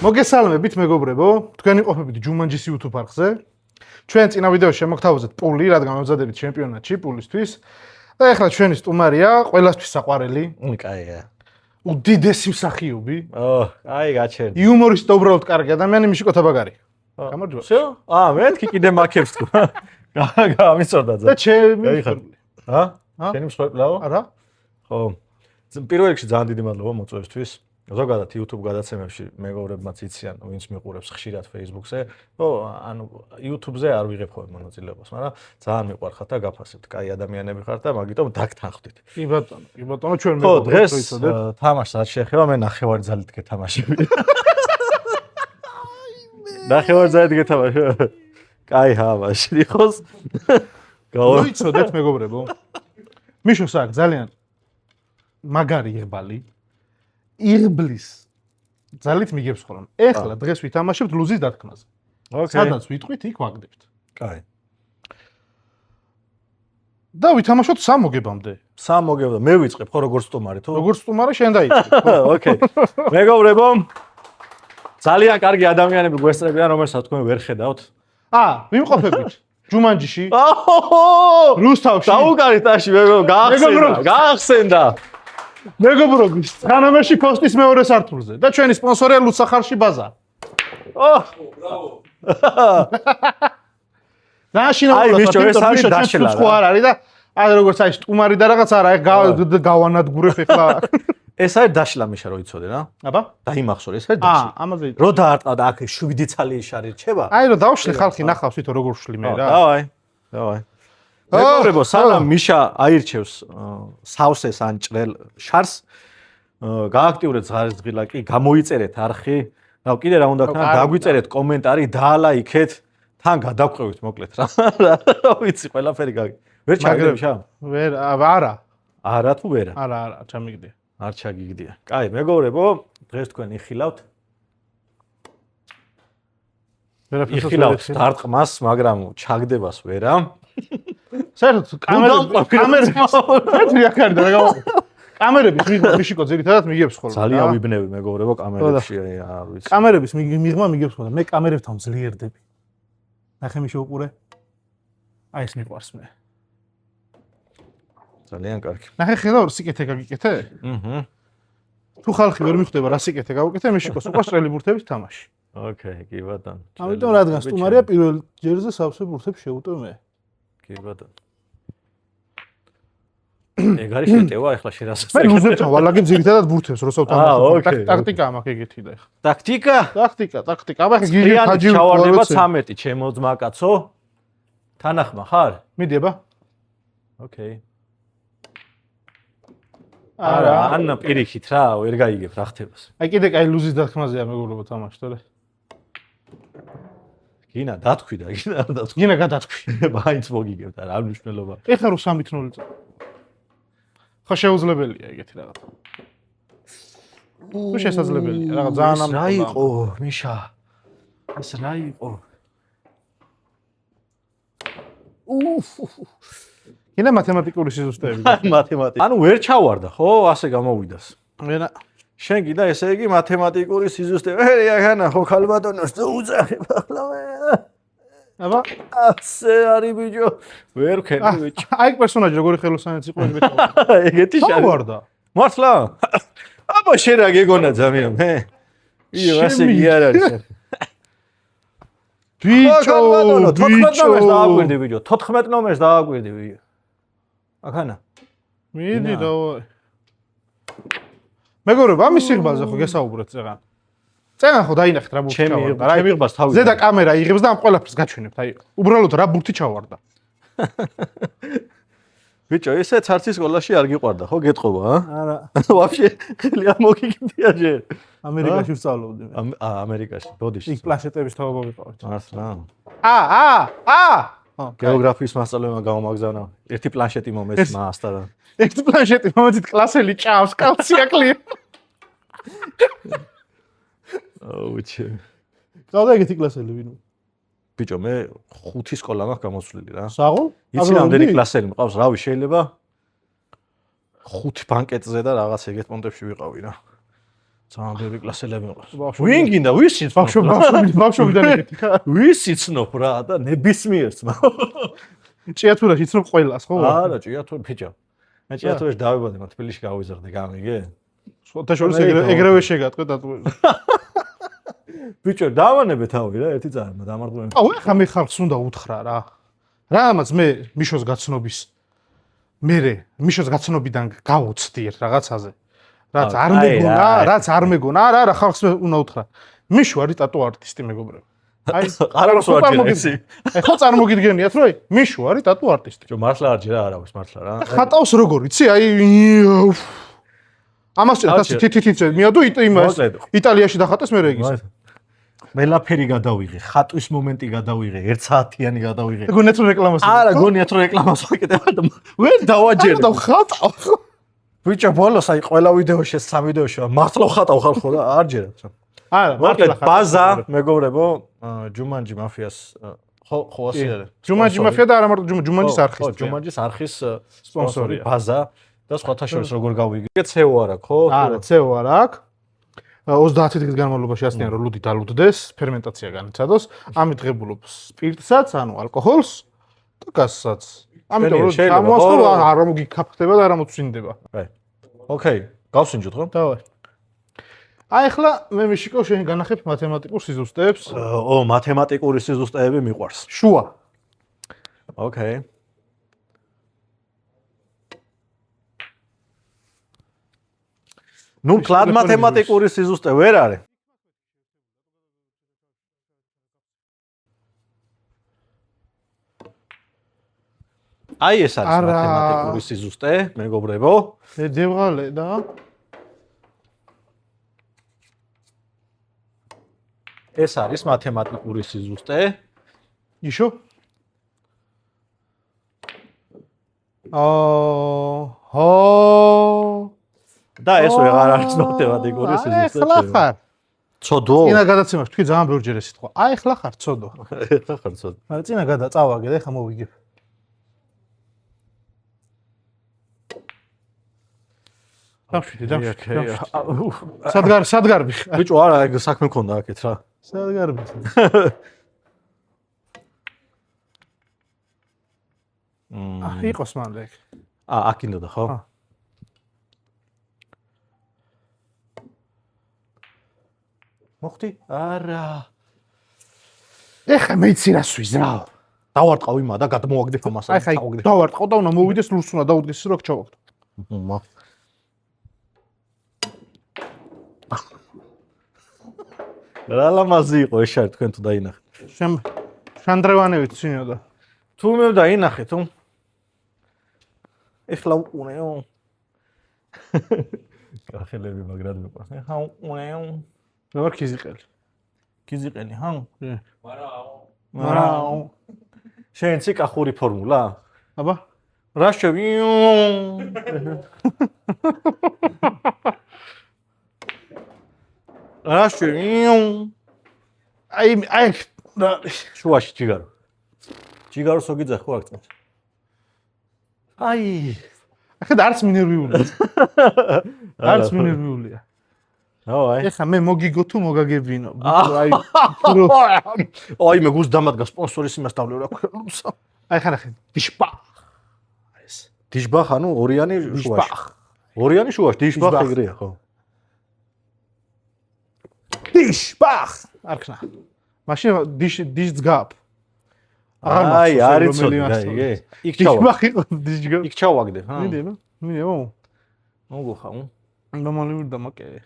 მოგესალმებით მეგობრებო, თქვენი ყოფებით ჯუმანჯის YouTube არხზე. ჩვენ წინა ვიდეოში შემოგთავაზეთ პული, რადგან მომზადებით ჩემპიონატში პულისთვის. და ეხლა ჩვენი სტუმარია, ყველასთვის საყვარელი. კაია. უდიდესი მსახიობი. აი გაჩერდი. იუმორისტი და უბრალოდ კარგი ადამიანი მიშიკო თაბაგარი. გამარჯობა. всё? მეთქი კიდე მაქებს თუ. გამიწოდა ძა. და ჩემი შენი მსხვერპლაო? არა. ხო. პირველ რიგში ძალიან დიდი მადლობა მოწვევისთვის. ზოგადად YouTube გადაცემებში მეგობრებმაც იციან, ვინც მიყურებს ხშირად Facebook-ზე, რომ ანუ YouTube-ზე არ ვიღებ ხოლმე მონაწილეობას, მაგრამ ძალიან მიყვარხართ და გაფასებთ. კაი ადამიანები ხართ და მაგიტომ დაგთანხმდით. კი ბატონო, ჩვენ ხო, დღეს თამაშს არ შეეხება, მე ნახევარძალით გეთამაშები. ნახევარძალით გეთამაშებ. კაი ჰავაში იყოს. მოიცოდეთ მეგობრებო. მიშოს აქ ძალიან მაგარი იღბალი. იღბლის ძალით მიგებს ხოლმე. ეხლა დღეს ვითამაშებთ ლუზის დათქმაზე. სადაც ვიტყვით, იქ ვაგდებთ. კაი. და ვითამაშოთ 3 მოგებამდე. 3 მოგებდა. მე ვიწყებ ხო როგორც სტუმარი თუ? როგორც სტუმარი შენ დაიწყე. ოკეი. მეგობრებო, ძალიან კარგი ადამიანები გვესწრებიან, რომელსაც თქვენ ვერ ხედავთ. ვიმყოფებით ჯუმანჯიში. რუსთავში. დაუკარით აში გაახსენდა. მეგობრობის ხანამაში პოსტის მეორე სართულზე და ჩვენი სპონსორია ლუცახარში ბაზა. ბრავო. აი მიშო ეს არის დაშლა. ხო არ არის და აი როგორც აი სტუმარი და რაღაც არა გავანადგურებ ეხლა. ეს არის დაშლა მიშა რო იცოდე რა? აბა? დაიმახსოვრე ეს არის დაშლა. ამაზე. რო დაარტყა და აქ 7 ცალი შარი რჩება? აი რო დავშლი ხალხი ნახავს თვითონ როგორ ვშლი მე რა. დავაი. მეგობრებო, სანამ მიშა აირჩევს სავსეს ან ჭრელ შარს, გააქტიურეთ ზღარისძღილაკი, გამოიწერეთ არხი. რა კიდე რა უნდა ქნა, დაგვიწერეთ კომენტარი, დაალაიქეთ, თან გადავყევით მოკლედ რა. რა ვიცი, ყველაფერი გაგი. ვერ ჩაგდე მიშა? ვერ, არა. არა თუ ვერა? არა, ჩამიგდია. არ ჩაგიგდია. კაი, მეგობრებო, დღეს თქვენ იხილავთ. იხილავთ დარტყმას, მაგრამ ჩაგდებას ვერა. საერთოდ კამერების მიღმა მიშიკო ძირითადად მიგებს ხოლმე. ძალიან ვიბნევი მეგობრებო კამერებში, არ ვიცი. კამერების მიღმა მიგებს ხოლმე. მე კამერებთან ძლიერდები. ნახე მიშო უყურე. აი ეს მიყვარს მე. ძალიან კარგი. ნახე ხედავ სიკეთე გაგიკეთე? თუ ხალხი ვერ მიხვდება რა სიკეთე გავუკეთე, მიშიკოს უყვარს ტრელი ბურთების თამაში. ოკეი, კი ბატონო. ამიტომ რადგან სტუმარია პირველ ჯერზე სავსე ბურთებს შევუტევ მე. კი ბატონო. ეგ არის შეტევა ახლა შერასწავლე. მე ლუზებთან ვალაგებ ძირითადად ბურთებს როცა ვთამაშობ. ტაქტიკაა მაქვს ეგეთი და ახლა. ტაქტიკა. აბა გიგე ხაჯი ჩავარდება 13 ჩემო ძმაკაცო. თანახმა ხარ? მიდიება. ოკეი. არა, ან პირიქით რა, ვერ გაიგებ რა ხთებას. აი კიდე კაი ლუზის დათქმაზეა მეგობრებო თამაში თორე. გინა დათქვი და გინა არ დათქვი. გინა გადათქვი. მაინც მოგიგებთ რა მნიშვნელობა. ეხლა რო 3-0 წა. ხო შეუძლებელია ეგეთი რაღაც. თუ შესაძლებელია, რაღაც ძალიან ამ რა იყო, მიშა? ეს რა იყო? გინა მათემატიკური სიზუსტეები. მათემატიკა. ანუ ვერ ჩავარდა, ხო, ასე გამოვიდას. მენა შენ კიდე ესე იგი მათემატიკური სიზუსტეები. ახანა ხო ქალბატონოს უძახებ ახლა მე. აბა, ასე არის ბიჭო. ვერ ვქენი ბიჭო. აი პერსონაჟი როგორი ხელოსანიც იყო ეგეთი. ეგეთი შარი. ჩავარდა. მართლა? აბა შენ რა გეგონა ძალიან მე. იო, ასე კი არ არის. ბიჭო, 14 ნომერს დააგვირდი ბიჭო. 14 ნომერს დააგვირდი ბიჭო. ახანა. მიდი დავაი. მეგობრებო, ამის სიღბაზე ხო გესაუბრეთ წეგან. წეგან ხო დაინახეთ რა ბურთი ჩავარდა. რა მიღბას თავი. ზედა კამერა იღებს და ამ ყველაფერს გაჩვენებთ. აი, უბრალოდ რა ბურთი ჩავარდა. ბიჭო, ესეც არც ის სკოლაში არ გიყვარდა, ხო, გეტყობა, არა. ვაფშე ხელი არ მოგიგდია ჯერ. ამერიკაში ვსწავლობდი მე. ამერიკაში, ბოდიში. იქ პლანშეტების თაობა ვიყავით. მართლა. გეოგრაფიის გეოგრაფიის მასწავლებლმა გამომაგზავნა. ერთი პლანშეტი მომეს მასთან. ერთი პლანშეტი მომეცით კლასელი ჭავს, კალციაკლი. ოუჩე. გავდა ეგეთი კლასელი ვინო? ბიჭო, მე 5 სკოლა მაქვს გამოსვლილი რა. საღოლ? იცი რამდენი კლასელი მყავს, რავი, შეიძლება 5 ბანკეტზე და რაღაც ეგეთ პონტებში ვიყავი რა. ძალიან ბევრი კლასელები მიყავს. ბავშვები. ვინ გინდა, ვისი ბავშვობიდან ეკეთი ხა. ვისი ცნობ რა და ნებისმიერს. ჭიათურაში ცნობ ყველას ხო? არა, ჭიათურ ბიჭო. მე ჭიათურაში დავიბადე, მაგრამ თბილისში გავიზარდე, გამიგე? სხვათა შორის ეგრევე შეგატყვე დატყვე. ბიჭო, დავანებე თავი რა, ერთი წამი დამარღვე. აუ, ეხა მე ხალხს უნდა უთხრა რა. რამაც მე მიშოს გაცნობის მიშოს გაცნობიდან გავუცდი რაღაცაზე. რაც არ მეგონა, არა, ხალხს უნდა უთხრა. მიშო არის ტატუ არტისტი მეგობრებო. აი, ყარავს ვაჯერესი. ეხლა წარმოგიდგენიათ, რომ მიშო არის ტატუ არტისტი. ბიჭო, მართლა არ ჯერა არავის მართლა რა. ხატავს როგორ იცი? აი ამას თითითიცე მიადო იმას იტალიაში დახატეს მე რეგის. მელაფერი გადავიღე, ხატვის მომენტი გადავიღე, 1 საათიანი გადავიღე. გონიათ რომ რეკლამას. არა, გონიათ რომ რეკლამას ვაკეთებ, მაგრამ ვერ დავაჯერე. და ხატავ. ბიჭო, ბოლოს აი ყველა ვიდეოში, 3 ვიდეოში მართლა ხატავ ხალხო რა, არ ჯერა. არა, მართლა ბაზა, მეგობრებო, ჯუმანჯი მაფიას ხო ასე არის. ჯუმანჯი მაფია და არა მარტო ჯუმანჯის არხის. ხო, ჯუმანჯის არხის სპონსორია. ბაზა და სხვათა შორის როგორ გავიგე? ცეო არ აქვს, ხო? არა, ცეო არ აქვს. 30 დღის განმავლობაში ასწიან რომ ლუდი დალუდდეს, ფერმენტაცია განიცადოს, ამით ღებულობს სპირტსაც, ანუ ალკოჰოლს და გაზსაც. ამიტომ რომ გამოასწრო არ მოგიქაფხდება და არ მოწვინდება. აი. ოკეი, გავსინჯოთ ხო? დავაი. აი ახლა მე მიშიკო შენ განახებ მათემატიკურ სიზუსტეებს. მათემატიკური სიზუსტეები მიყვარს. შუა. ოკეი. ნუ კლად მათემატიკური სიზუსტე ვერ არის. აი ეს არის მათემატიკური სიზუსტე, მეგობრებო. დევღალე და ეს არის მათემატიკური სიზუსტე. იშო? და ეს ვეღარ არის მათემატიკური სიზუსტე. ახლა ხარ. ცოდო? წინა გადაცემაში თქვი ძალიან ბევრჯერ ეს სიტყვა. აი ახლა ხარ ცოდო. ახლა ხარ ცოდო. მაგრამ წინა გადაწავაგე და ახლა მოვიგებ. დამშვიდე. სადგარბი. ბიჭო, არა, ეგ საქმე მქონდა აქეთ რა. სადგარბი. იყოს მანდ ეგ. აქ ინდოდა ხო? მოხდი? არა. ეხა მეც რას ვიზრა? დავარტყავ იმა და გადმოვაგდებ ამას. აი ხაი, დავარტყავ და უნდა მოვიდეს ლურს უნდა დაუდგეს რო ჩავაგდო. რა ლამაზი იყო ეს შარი თქვენ თუ დაინახეთ. შანდრევანევით წინოდა. თუ მე დაინახე თუ ეხლა უყურეო. კახელები მაგრად მიყვარს. ეხლა უყურეო. მე ვარ ქიზიყელი. ქიზიყელი, ჰა? მარაო. შენ ციკახური ფორმულა? აბა. რა შევიო? რა შევიო? აი შუაში ჯიგარო. ჯიგარო სოგიძახ ხო აქ წამს. აი. ახლა არც მინერვიულია. არც მინერვიულია. აი. ეხა მე მოგიგო თუ მოგაგებინო. აი მე გუს დამადგა სპონსორის იმას დავლევ რა ქვია. აი ხარ ახლა დიშბახ. ეს დიშბახ ანუ ორიანი შუაში. ორიანი შუაში დიშბახ ეგრეა ხო? დიშბახ. არქნა. მაშინ დიშძგაბ. აი არის ცოტა იქ დიშბახ იყო დიშგაბ. იქ ჩავაგდე ჰა? მინდო. მოგოხა. ნორმალური დამაკე.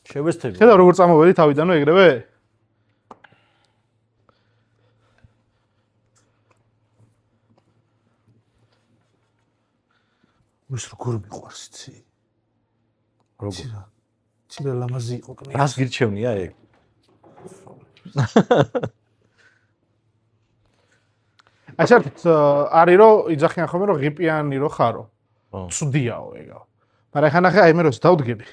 შევესწრები. ხედავ როგორ წამოვედი თავიდანო ეგრევე? ვის როგორ მიყვარს იცი? როგორ? ცირა ლამაზი იყო კნე. რას გირჩევნია ეგ? აი საერთოდ არის რომ იძახიან ხოლმე რომ ღიპიანი რო ხარო. ცუდიაო ეგა. მაგრამ ხან ახლა აი მე როს დავდგები.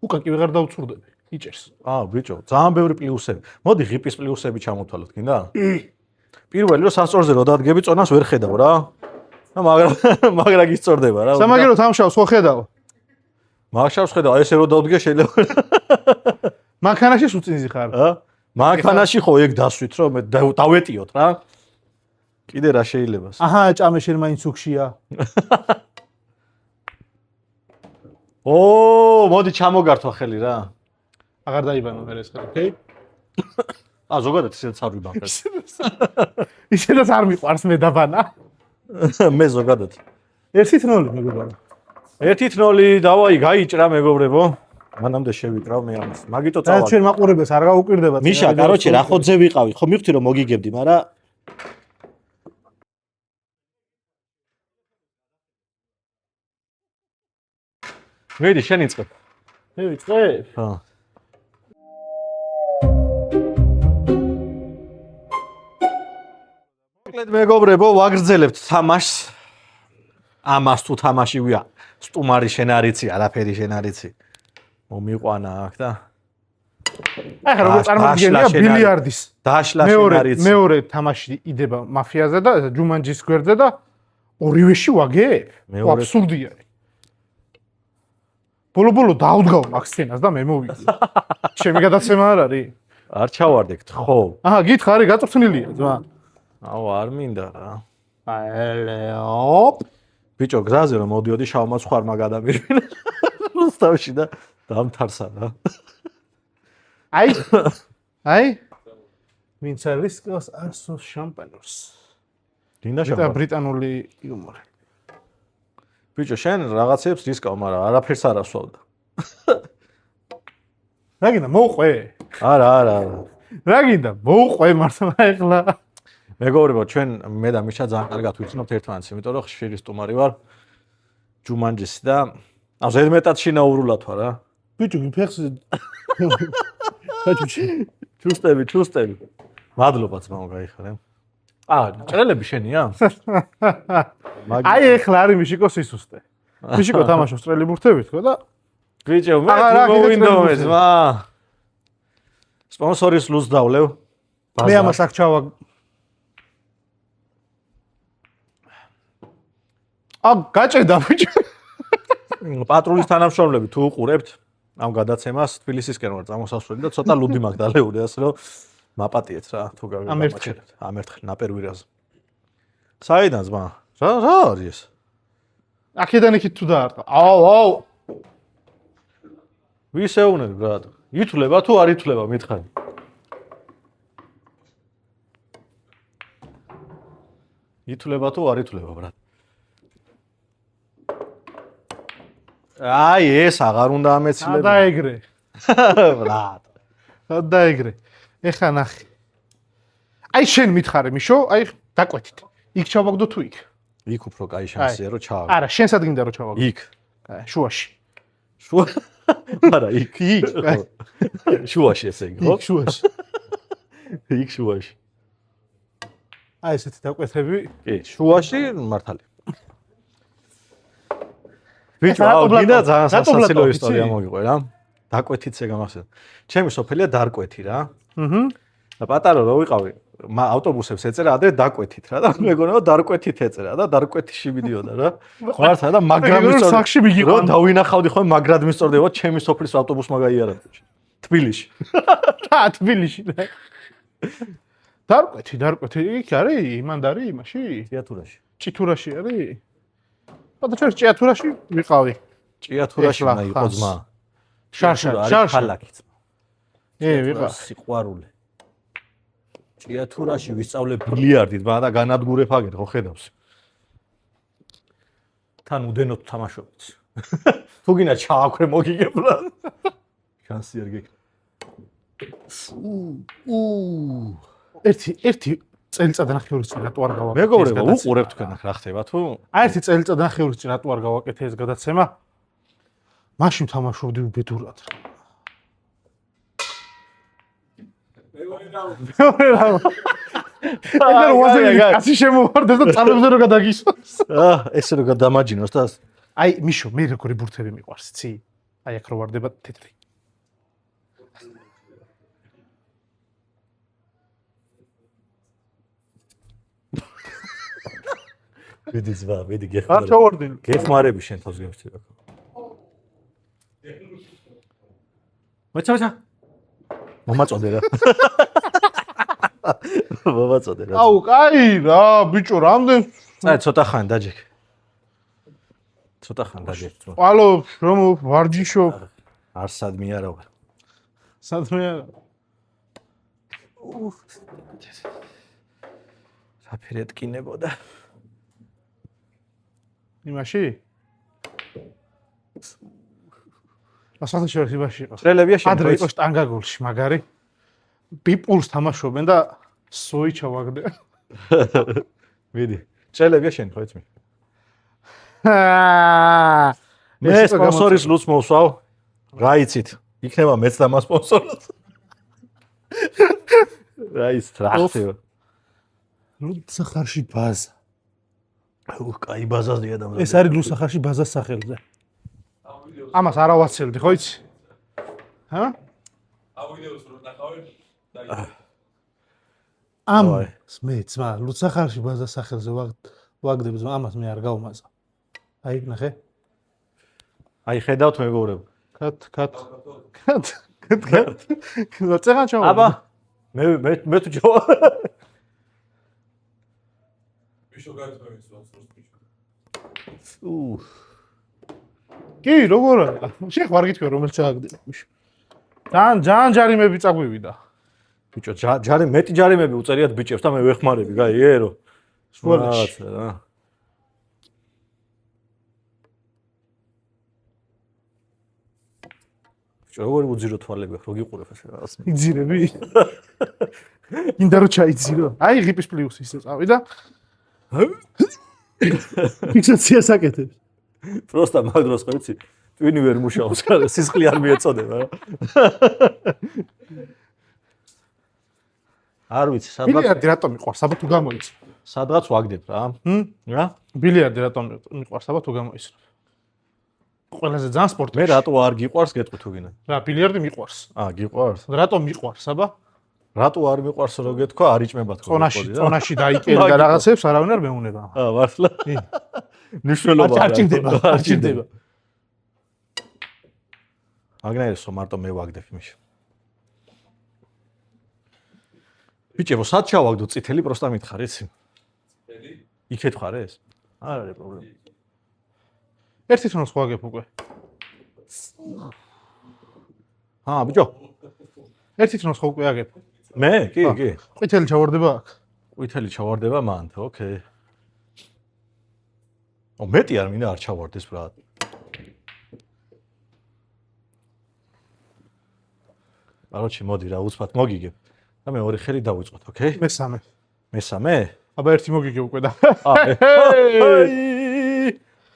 უკან კი ვეღარ დავწურდები. იჭერს. ბიჭო, ძალიან ბევრი პლუსები. მოდი ღიპის პლუსები ჩამოთვალოთ, გინდა? პირველი რომ სასწორზე რო დადგები, წონას ვერ ხედავ რა. მაგრამ გისწორდება რა. სამაგერო თამშავს ხო ხედავ? მაგშავს ხედავ, ესე რომ დავდგე შეიძლება. მანქანაში უწინზი ხარ. მანქანაში ხო ეგ დასვით რომ მე დავეტიოთ რა. კიდე რა შეიძლება? აჰა, ჭამე შენ მაინც უქშია. მოდი ჩამოგართვა ხელი რა. აღარ დაიბანო მე ეს ხელი, ოკეი? ზოგადად ისედაც არ ვიბანებ. ისედაც არ მიყვარს მე დაბანა. მე ზოგადად. 1-0 მეგობრებო. 1-0 დავაი გაიჭრა მეგობრებო. მანამდე შევიკრავ მე ამას. მაგიტო და წავალ. ჩვენ მაყურებელს არ გაუკვირდება. მიშა, კაროჩე, რა ხოძე ვიყავი. ხო მივხვდი რომ მოგიგებდი, მაგრამ ვედი შენ იწყებ. მე ვიწყებ? ხო. მოკლედ მეგობრებო, ვაგრძელებთ თამაშს. ამას თუ თამაში ვია, სტუმარი შენ არიცი, არაფერი შენ არიცი. მომიყვანა აქ და ახლა როგორ წარმოგიდგენია ბილიარდის. დაშლა შენ არიცი. მეორე თამაში იდება მაფიაზე და ჯუმანჯის გვერდზე და ორივეში ვაგებ? აბსურდია. ბოლო დაუდგავ მაგ სცენას და მე მოვიდი. ჩემი გადაცემა არ არის? არ ჩავარდეთ, ხო. აჰა, გითხა არის გაწვრთნილია ძმა. არ მინდა რა. ოპ. ბიჭო, გზაზე რომ მოდიოდი შავმა ცხარმა გადამირბინა. რუსთავში და დამთარსა რა. აი. ვინც არის ყავს არსოს შამპანურს. დინდა და შამპანი. ბრიტანული იუმორი. ბიჭო, შენ რაღაცებს რისკავ, მაგრამ არაფერს არ ასვავდა. რა გინდა მოუყვე? არა. რა გინდა მოუყვე მართლა ეხლა? მეგობრებო, ჩვენ მე და მიშა ძალიან კარგად ვიცნობთ ერთმანეთს, იმიტომ რომ ხშირი სტუმარი ვარ ჯუმანჯის და ზედმეტად შინაურულად ვარ რა. ბიჭო, ფეხს ჩუსტები. მადლობა ძმაო, გაიხარე. ჭრელები შენია? აი ეხლა არის მიშიკო სისუსტე. მიშიკო თამაშობს ჭრელი ბურთებით ხო და ბიჭო, მე მოვინდომე ძმა. სპონსორის ლუს დავლევ. მე ამას აქ ჩავა. გაჭედა ბიჭო. პატრულის თანამშრომლები თუ უყურებთ ამ გადაცემას, თბილისისკენ ვარ წამოსასვლელი და ცოტა ლუდი მაქვს დალეული, ასე რომ მაპატიეთ რა, თუ გავიმაჩერებთ. ამერთხელ ნაპერვირაზე. საიდან ძმა? რა არის ეს? აქედან იქით თუ დაარტყა. აუ. ვის ეუნებ ბრატ? ითვლება თუ არ ითვლება მითხარი? ითვლება თუ არ ითვლება ბრატ? აი ეს აღარ უნდა ამეცილებ. დაეგრე. ბრატ. დაეგრე. ეხა ნახე. აი შენ მითხარე მიშო, აი დაკვეთით. იქ ჩავაგდო თუ იქ? იქ უფრო კაი შანსია რომ ჩავაგდო. არა, შენსად გინდა რომ ჩავაგდო. იქ. შუაში. არა, იქ. შუაში ესე იგი, ხო? შუაში. იქ შუაში. აი ესეთი დაკვეთები. კი, შუაში მართალი. ბიჭო, გინდა ძალიან სასაცილო ისტორია მოგიყვე რა. დაკვეთით ეგ ამახსენე. ჩემი სოფელია დარკვეთი რა. და პატარა რო ვიყავი, ავტობუსებს ეწერა ადრე დაკვეთით რა და მეგონა რომ დარკვეთით ეწერა და დარკვეთიში მიდიოდა რა. მართლა და მაგრამ რო დავინახავდი ხოლმე მაგრად მისწორდებოდა ჩემი სოფლის ავტობუსმა გაიარა თბილისში. თბილისში. დარკვეთი იქ არის იმანდარი იმაში? ჭიათურაში არის? და ჩვენ ჭიათურაში ვიყავი. ჭიათურაში უნდა იყო ძმა. შარშა. ქალაქი ძმა. ვიყავ. სიყვარული. ჭიათურაში ვისწავლე ბილიარდით, და განადგურებ აგერ, ხო ხედავს. თან უდენოთ თამაშობთ. თუ გინდა ჩააქვე მოგიგებ რა. შანსი არ გექნება. ერთი წელიწადნახევრის წინ რატო არ გავაკეთე? მეგობრებო, უყურებთ თქვენ რა ხდება თუ? აი ერთი წელიწადნახევრის წინ რატო არ გავაკეთე ეს გადაცემა? მაშინ თამაშობდი უბედურად. ეგ როაზელი კაცი შემოვარდეს და წამებზე რო გადაგისვას. ესე რო გადამაჯინოს და აი მიშო, მე როგორი ბურთები მიყვარს, იცი? აი აქ რო ვარდება თეთრი. ვიდი ზვა, ვიდი გეხმარები. არ ჩავარდენ. გეხმარები შენ თავს გემცირა. მეცა. მომაწოდე რა. მომაწოდე რა. აუ, კაი რა, ბიჭო, რამდენ აი, ცოტა ხანი დაჯექ. ყვალო, რომ ვარჯიშო. არ სადმე არა ვარ. სადმე საფერი ეთკინებოდა. იმაში? ასახაშორ იმაში იყო. ტრელებია შენ. ადრე იყო შტანგაგულში, მაგარი. პიპულს თამაშობენ და სოი ჩავაგდე. მიდი. ტრელებია შენ ხო იცი? მე ეს სპონსორის ლუც მოვსვავ. რა იცით? იქნება მეც და მასპონსორად. რა ის ტრახტიო. ლუსახარში ბაზა. კაი ბაზაზია და ეს არის ლუსახარში ბაზას სახელზე. ამას არ ავაცილდი, ხო იცი? ჰა? ავიდეოს რო ნახავენ და ამ მე ძმა ლუსახარში ბაზას სახელზე ვაგდებ ძმა ამას მე არ გავმაზა. აი ნახე. აი ხედავთ მეგობრებო. კატ. წეგან ჩავა. აბა მე თუ ჯო. ვიშო გაიწევს სპონსორს ბიჭო. კი, როგორ არა? შეხ ვარ გითხრა რომელიც აღგდები ბიჭო. ძალიან ჯარიმები წაგვივიდა. ბიჭო მეტი ჯარიმები უწერიათ ბიჭებს და მე ვეხმარები, გაი ერო. სკოლაში რა. როგორი უძირო თვალები ხო გიყურებ ესე რაღაც. იძირები. ინდა რო ჩაიძირო. აი ღიპის პლუსი ისე წავი და ფიქსაციას აკეთებს. პროსტა მაგდროს ხო იცი? ტვინი ვერ მუშაობს, სისხლი არ მიეწოდება რა. არ ვიცი, ბილიარდი რატომ მიყვარს? აბა თუ გამოიცნობ. სადღაც ვაგდებ რა. რა? ბილიარდი რატომ მიყვარს? აბა თუ გამოიცნობ. ყველაზე ძალიან სპორტი. მე რატო არ გიყვარს გეტყვი თუ გინდა? რა, ბილიარდი მიყვარს. გიყვარს? რატომ მიყვარს, აბა? რატო არ მიყვარს რო გეთქვა, არ იჭმება თქო. წონაში დაიკელი და რაღაცებს არავინ არ მეუნება. მართლა. ნიშნულობა. არ ჭირდება. აგნაირესო მარტო მე ვაგდებ იმაში. ბიჭებო, სად ჩავაგდო წითელი პროსტა მითხარ, იცი? წითელი? იქეთ ხარ ეს? არ არის პრობლემა. ერთი თვოს ხვაგებ უკვე. ბიჭო. ერთი თვოს ხო უკვე აგებ. მე? კი. ყვითელი ჩავარდება აქ. ყვითელი ჩავარდება მანდ, ოკეი. მეტი არ მინდა არ ჩავარდეს ბრატ. კაროჩი მოდი რა უცბად მოგიგებ. და მე ორი ხელი დავიწყოთ, ოკეი? მესამე. მესამე? აბა ერთი მოგიგებ უკვე და.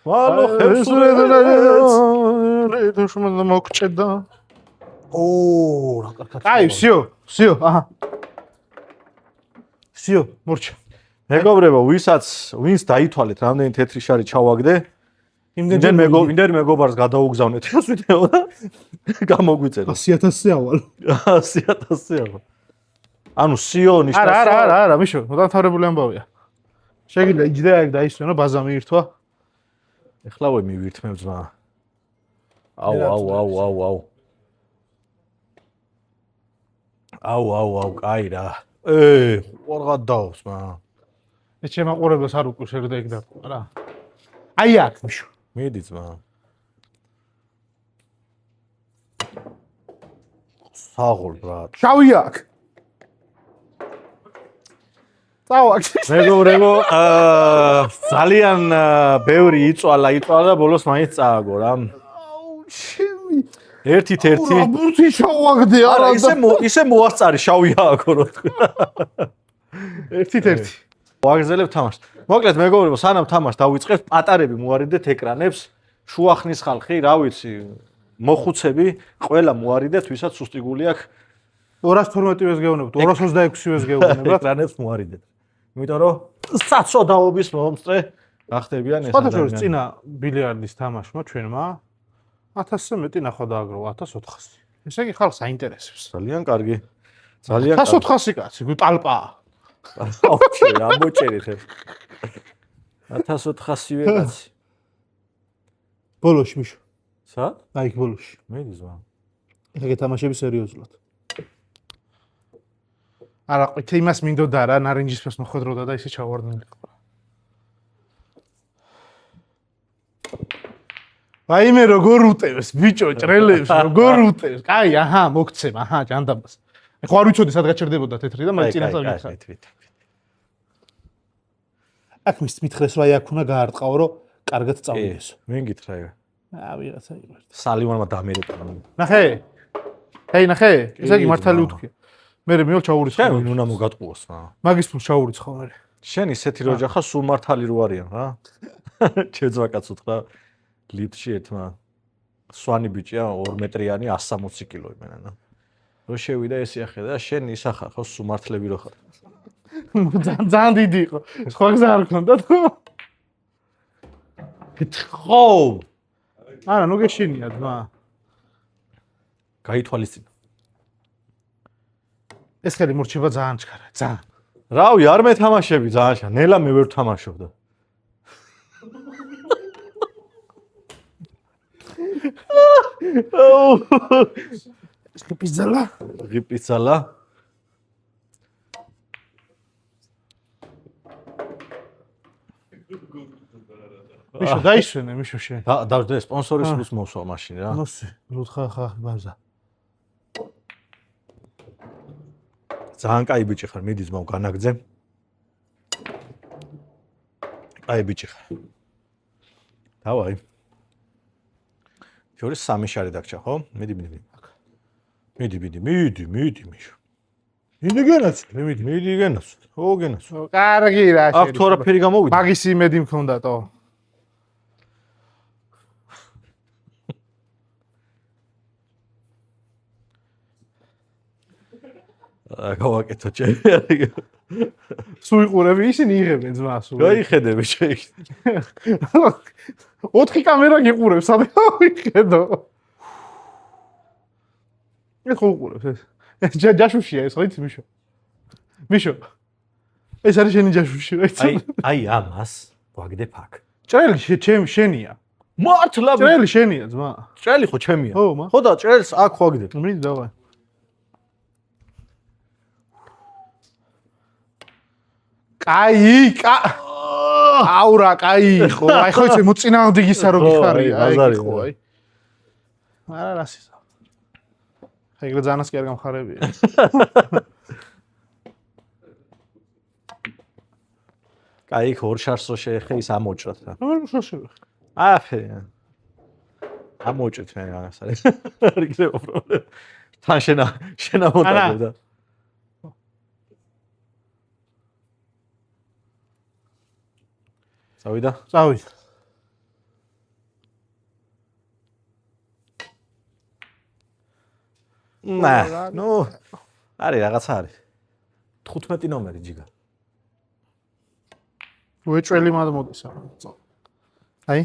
მალო ხესურე მოგჭედა. რა კარგად. აი, всё, აჰა. всё, მორჩა. მეგობრებო, ვინც დაითვალეთ რამდენი თეთრი შარი ჩავაგდე, იმდენ მეგობარს გადაუგზავნეთ ეს ვიდეო და გამოგვიწერეთ. 100,000-ზე ავალ. 100,000-ზე ავალ. ანუ სიო ნიშნავს. არა, მიშო, მოდანთავრებული ამბავია. შეგიძლია იჯდა აქ დაისვენო ბაზა მიირთვა. ეხლა ვე მივირთმევ ძმა. აუ. აუ, კაი რა. ყორღად დაობს მა. ეს შემაყურებელს არ უკუშერდა ეგ და რა. აი აქ მიშო. მიდი ძმა. საღოლ ბრატ. შავი აქ. წავაგ. მეგობრებო, ძალიან ბევრი იწვალა და ბოლოს მაინც წააგო რა. აუ, ჩემი. ერთით. ბურთი შავაგდე არა, ისე მოასწარი შავი ააქო რო თქვა. ერთით. ვაგზელებ თამაშს. მოკლედ მეგობრებო, სანამ თამაშს დავიწყებთ, პატარები მოარიდეთ ეკრანებს, შუახნის ხალხი, რა ვიცი, მოხუცები, ყველა მოარიდეთ, ვისაც სუსტი გული აქვს. 212-ს გეუბნებთ, 226-ს გეუბნებთ. ეკრანებს მოარიდეთ. იმიტომ რომ საწოდაობის მომწრე გახდებიან ეს ადამიანები. სხვადასხვა წინა ბილიარდის თამაშმა ჩვენმა 1000-ზე მეტი ნახვა დააგროვა, 1400. ესე იგი ხალხს აინტერესებს. ძალიან კარგი. ძალიან 1400 კაცი, ტალპაა. აუჩი, ამოჭერით ეს. 1400-ვე კაცი. ბოლოში მიშო. სად? აი ბოლოში. მედი ზვა. ეხა გეთამაშები სერიოზულად. არა, ყვითე იმას მინდოდა რა, ნარინჯისფერს მოხვედროდა და ისე ჩავარდნილი. ვაიმე როგორ უტევს ბიჭო ჭრელებს, როგორ უტევს. კაი, აჰა, მოგცემ, აჰა, ჯანდაბას. ეხლა არ ვიცოდი სად გაჩერდებოდა თეთრი და მაგრამ წინასწარ გიხარ. აქ მითხრეს რა აქ უნდა გაარტყაო, რომ კარგად წავიდეს. ვინ გითხრა? ვიღაცა იყო. სალივანმა დამერეკა. ნახე? ჰეი, ნახე? ესე იგი მართალი უთქია. მე მივალ ჩაურიც შენ ვინ უნდა მოგატყუოს რა? მაგის ფულს ჩაურიც ხო მე. შენ ისეთი რო ჯახა სულ მართალი რო არიან რა. შეძვაკაც უთხრა ლიფტში ერთმა სვანი ბიჭია 2 მეტრიანი 160 კილო იმენა. რო შევიდა ეს იახედა შენ ისახარ ხო სულ მართლები რო ხარ. ძალიან დიდი იყო. სხვა გზა არ ქონდა თქო. ხო. არა, ნუ გეშინია ძმა. გაითვალისწინე. ეს ხელი მორჩება ძალიან ჩქარა, ძალიან. რავი, არ მეთამაშები ძალიან, ნელა მე ვერ თამაშობდა. ეს პიზალა? პიზალა? მიშო დაისვენე, მიშო შენ. დავდე სპონსორის ფულს მოსვა მაშინ რა. მოსი, ხა ბაზა. ძალიან კაი ბიჭი ხარ, მიდი ძმაო განაგძე. კაი ბიჭი ხარ. დავაი. ჯორი 3 შარი დაგჭა, ხო? მიდი. მიდი, მიშო. მიდი გენაც, მიდი გენაც. ო გენაც. კარგი რა შენ. აქ თუ არაფერი გამოვიდა. მაგის იმედი მქონდათო. გავაკეთო ჩემი. სულ იყურები, ისინი იღებენ ძმა სულ. გაიხედები შეიქ. 4 კამერა გიყურებს, სადე ვიხედო. ეს ხო უყურებს ეს. ეს ჯაშუშია ეს, ხოიცი მიშო. მიშო. ეს არის შენი ჯაშუში, რა იცი? აი ამას ვაგდებ აქ. ჭრელი შენია. მართლა ჭრელი შენია ძმა. ჭრელი ხო ჩემია. ხო, მა. ხო და ჭრელს აქ ვაგდებ. მიდი დავაი. კაი, აურა, კაი ხო. აი ხო იცი მოწინააღმდეგე გისა რო გიხარი, აი ხო, აი. არა რასიზა. ეგრე ძალიანაც კი არ გამხარებია. კაი, ორ შარსო შეეხე ის ამოჭრათ რა. ნუ შევეხე. აფე. ამოჭრეთ მე რას არის. არ იქნება პრობლემა. თან შენა მოტაგებ და. წავიდა? წავიდა. ნუ არის რაღაცა არის. 15 ნომერი ჯიგა. უეჭველი მად მოდის ახლა. აი.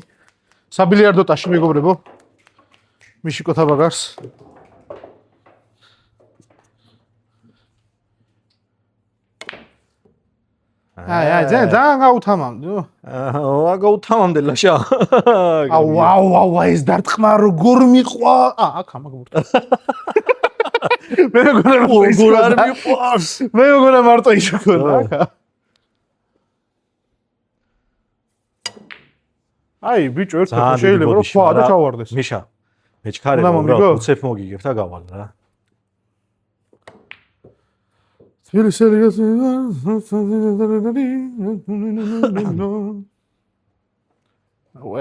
საბილიარდო ტაში მეგობრებო. მიშიკოთა ბაგარს. აი, ძალიან გაუთამამდე. გაუთამამდე ლაშა. აუ, ეს დარტყმა როგორ მიყვა. აქ ამაგბურთი. მე როგორ არ მიყვარს. მე როგორ მარტო იშოქონდა აქ. აი, ბიჭო, ერთად შეიძლება რომ სხვა და ჩავარდეს. მიშა, მეჩქარება უბრალოდ უცებ მოგიგებ და გავალ რა.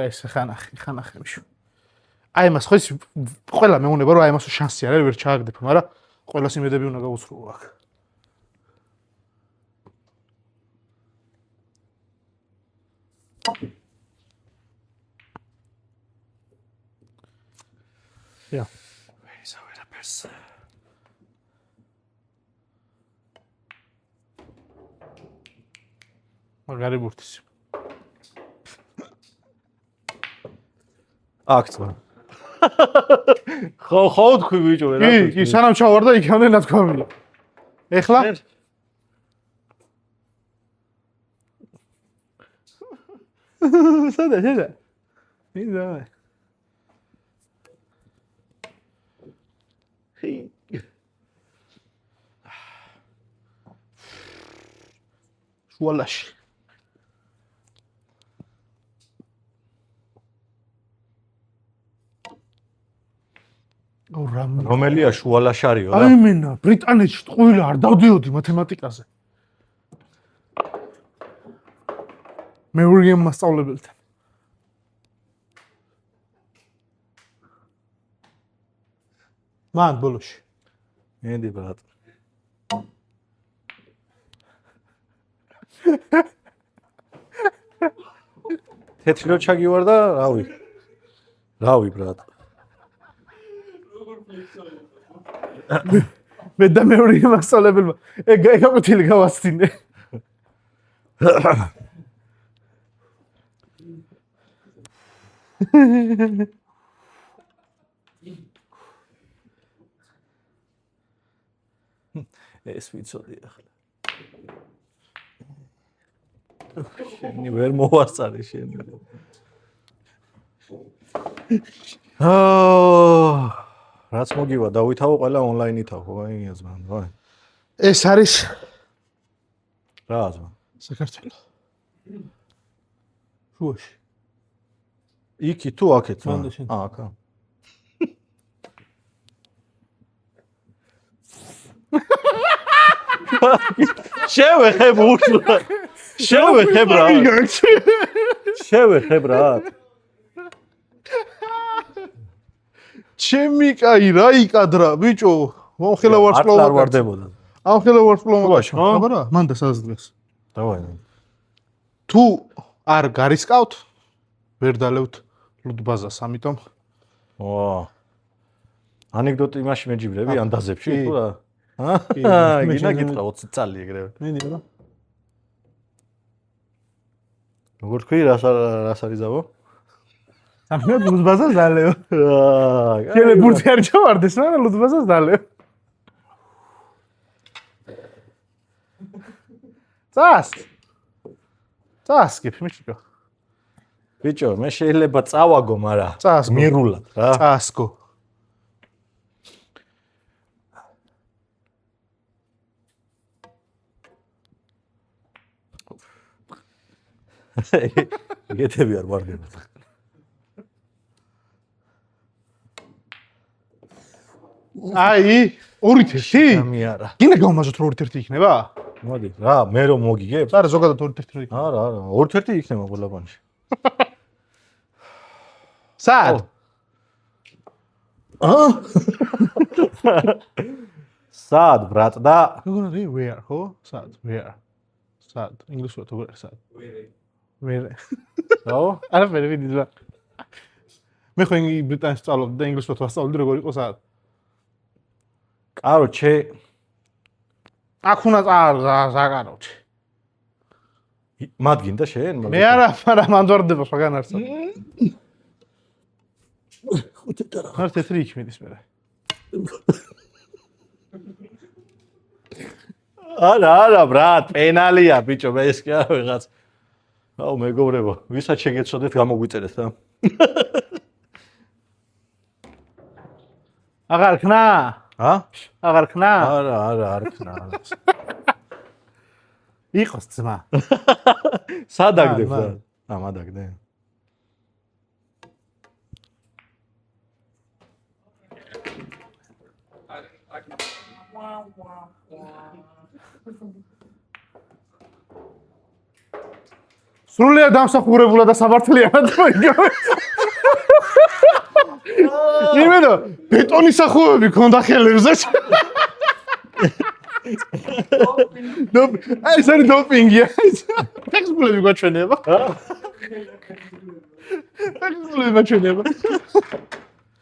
ეს ხანახი მიშო. აი მას ხო ის ყველა მეუნება რომ აი მას შანსი არ არის ვერ ჩააგდებ, მაგრამ ყველას იმედები უნდა გაუცრუო აქ. Ja. Wieso wieder besser? მაგარი ბურთის. აქცვა. ხო თქვი ბიჭო რა. კი, სანამ ჩავარდა იქამდე ნათქვამია. ეხლა? სადა. მიდა. შუალაში. რომელია შუალაშარიო რა? აი მენა ბრიტანეთში ტყუილი არ დავდიოდი მათემატიკაზე. მე ვიგემ მასწავლებელთან. მან ბოლოში. მენდი ბრატ. თეთრი რო ჩაგივარ და რავი. რავი ბრატ. მე და მე ვიგემ მასწავლებელმა. ეგაკუთილი გავასწინე. ეს ვიცოდი ახლა. შენი ვერ მოვასწარე შენი. რაც მოგივა დავითავო ყველა ონლაინითა ხო აი აზმან ვაი. ეს არის რა აზმან? საქართველო. შუაში. იქი თუ აქეთ? მანდ შენ. აქა. შევეხებ უშლა. შევეხებ რა. შევეხებ რა. ჩემი კაი რა იკადრა ბიჭო მომხელა ვარსკვლავა არ ვარდებოდა. ამხელა ვარსკვლავა შუაში, ხო? აბა რა მან და საზდგეს დავაი. თუ არ გარისკავთ ვერ დალევთ ლუდბაზას ამიტომ ვა. ანეკდოტი იმაში მეჯიბრები ანდაზებში თუ რა? კი, გინა გითხრა 20 წალი ეგრევე. მინდი რა როგორ თქვი რას არის ზავო? ამიტომ ლუდბაზას დალევ აა, შენ ბურთი არ ჩავარდეს მაგრამ ლუდბაზას დალევ წასკიფ მიშიკო ბიჭო, მე შეიძლება წავაგო, მაგრამ წასკო. მირულად რა. წასკო გეთები არ ვარდება. აი 2-1 ამი არა. გინდა გავმაზოთ 2-1 იქნება? მოდი, რა, მე რომ მოგიგებ? არა ზოგადად 2-1 იქნება. არა, 2-1 იქნება ყველაფერში. სად? სად, ბრატ და როგორ არის where ხო? სად? where? სად? ინგლისურად როგორ არის სად? where? რაო? არა მე ვიდი რა. მე ხო ბრიტანეთში სწავლობდი და ინგლისურად ვასწავლდი როგორ იყო სად? კაროჩე, აქ უნდა ზაგაროჩი. მადგინდა შენ? მე არა, მაგრამ მანდვარდება სხვაგან არსად. არ თეთრი იქ მიდის მე. არა, ბრატ, პენალია, ბიჭო, მე ეს კი არა ვიღაც. აუ, მეგობრებო, ვისაც შეგეცოდეთ, გამოგვიწერეთ რა. აღარ ქნა? ა? აღარ ქნა? არა, არ ქნა. იყოს ძმა. სადაგდებ რა? მადაგდე. სრულიად დამსახურებულა და საბართლიანად მოიგავე. იმენა ბეტონის სახუები ქონდა ხელებზე. აი ეს არის დოპინგია. ტექსტბულები გვაჩვენება. ტექსტბულები გვაჩვენება.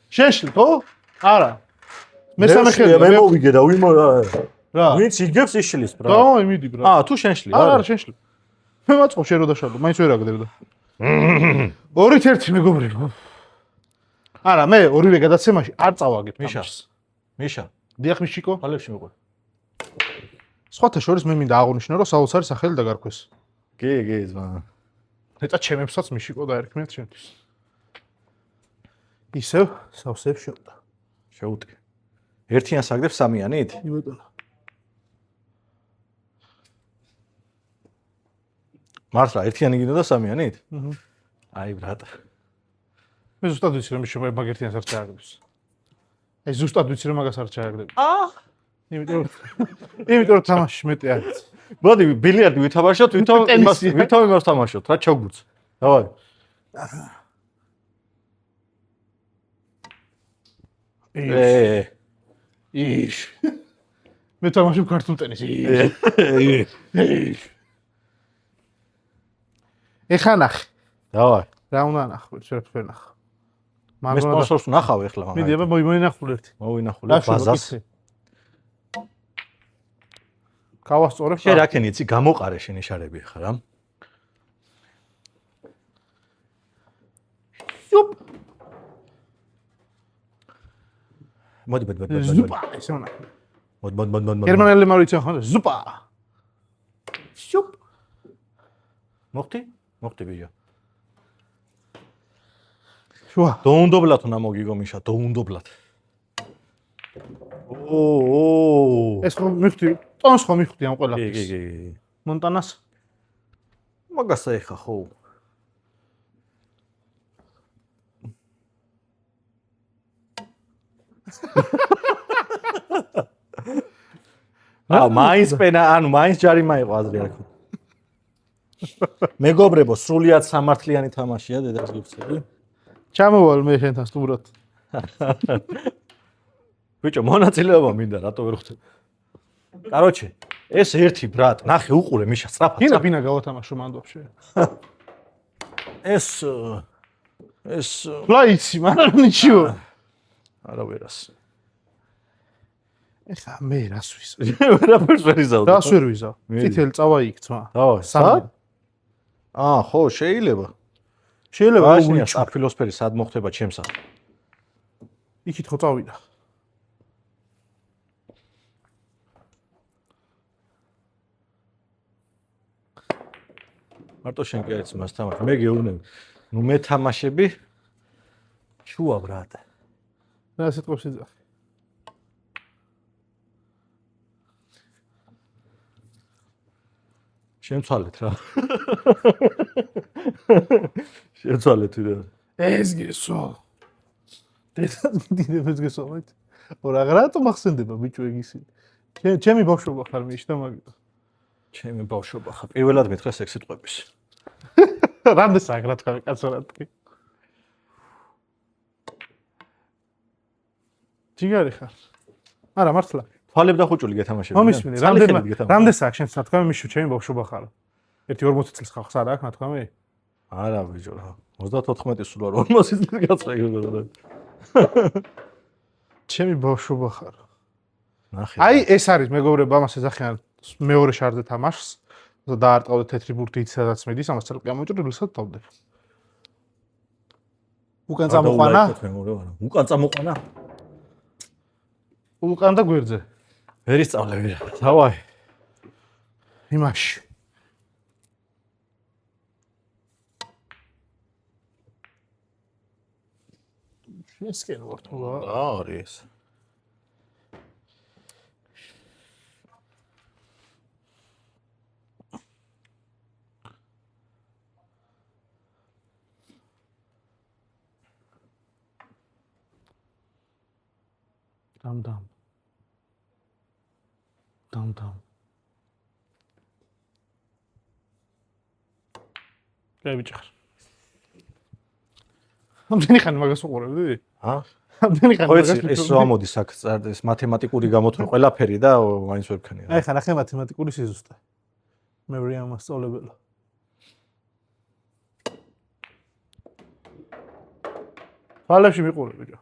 შეშლი ხო? არა. მესამე ხელია. მე მოვიგე და ვიმო რა. რა? ვინც იგებს იშლის ბრა. და მიდი ბრა. თუ შენშლი არა, შეშლი. მე მაწყობ შენ რო დაშალო, მაინც ვერ აგდებდა. 2-1 მეგობრებო. არა, მე ორივე გადაცემაში არ წავაგებ თამაშს. მიშა. დიახ მიშიკო. ხალებში მოყვე. სხვათა შორის მე მინდა აღნიშნო, რომ საულს არის სახელი დაგარქვეს. კი, ზმა. ნეტა ჩემებსაც მიშიკო დაერქმიათ შენთვის. ისევ სავსებ შევდა. შეუტი. ერთიან საგდებს სამიანით? იბატონო. მართლა ერთიანი გინდა და სამიანით? აჰა. აი ბრატ. მე ზუსტად ვიცი რომ შეიძლება მაგერთიანს არ ჩააგდებს. აი ზუსტად ვიცი რომ მაგას არ ჩააგდებს. იმიტომ რომ თამაში მეტი არის. მოდი ბილიარდი ვითამაშოთ, ვითომ იმას თამაშოთ, რა ჩაგვუც. დავაი. იშ. მე თამაშობ ქართულ ტენისს. ეხა ნახე. დავაი. რა უნდა ნახო, ვერაფერს ვერ ნახო. მე სპონსორს ნახავ ახლა მაგრამ. მიდი აბა მოინახულ ერთი. მოვინახულე ბაზას. გავასწორებ. შენ რაკენი იცი გამოყარე შენი შარები ახლა რა? შუპ. მოდი. ზუპა, ესე უნდა. მოდი. გერმანელი მარიცი ხო? ზუპა. შუპ. მოხტი ბიჭო. შუა. დაუნდობლად უნდა მოგიგო მიშა, დაუნდობლად. ო. ეს ხო მიხდი, ტონს ხო მიხდი ამ ყველაფერს. კი. მონტანას. მაგას ეხა ხო. მაინც პენა, მაინც ჯარიმა იყო აზრი არ ქონდა. მეგობრებო, სრულიად სამართლიანი თამაშია, დედას გიხსები. ჩამოვალ მე შენთან სტუმრად. ბიჭო, მონაწილეობა მინდა, რატო ვერ ხვდები? კაროჩე, ეს ერთი ბრატ, ნახე, უყურე მიშა სწრაფად. ბინა გავათამაშო მანდობში. ეს ფლაიცი, მაგრამ ნიჩიო. არა ვერას. ეხა მე რას ვიზავ? ვერაფერს ვერ იზავ. რას ვერ ვიზავ? წითელი წავა იქ ძმა. დავაი, სამი. ხო, შეიძლება. შეიძლება ვაჟნია საფილოსფერი სად მოხდება ჩემსა? იქით ხო წავიდა. მარტო შენ კი არის მას თამაში. მე გეუბნები. ნუ მე თამაშები შუა ბრატ. რა სიტყვებს იძახი? შემცვალეთ რა. შემცვალეთ ვიდა. ეს გესო. დედას დიდებს გესოვით? ორ აღრატო მახსენდება ბიჭო ეგ ისინი. ჩემი ბავშვობა ხარ მიშდა მაგიტო. ჩემი ბავშვობა ხარ. პირველად მითხრა სექს სიტყვების. რამდენი საგრა თქვა კაცო რა თქვი? ჯიგარი ხარ. არა მართლა. თვალებ და ხუჭული გეთამაშები. მომისმინე, რამდენი საგ შენ სათქვა მიშო ჩემი ბავშვობა ხარ. ერთი 40 წელს ხალხს არ აქვს ნათქვამი? არა ბიჭო რა. 34 სულ არ 40 წელს გაწვეიგო. ჩემი ბავშვობა ხარ. ნახე. აი ეს არის მეგობრებო, ამას ეძახიან მეორე შარზე თამაშს. დაარტყავდე თეთრი ბურთით, სადაც მიდის, ამას წელკი ამოჭრე, რუსად თავდებ. უკან წამოყვანა? უკან წამოყვანა? უკან და გვერდზე. ვერ ისწავლე ვირა. დავაი. იმაში. ესკენ ვარ თუ რა? არის. დამ. კაი ბიჭო. ამდენი ხანი მაგას უყურებდი? ამდენი ხანი მაგას უყურებდი? ეს რა მოდის აქ ეს მათემატიკური გამოთვლი ყველაფერი და მაინც ვერ ქნია. აი ხა ნახე მათემატიკური სიზუსტე. მე ვარ მასწავლებელო. ფალებში მიყურე ბიჭო.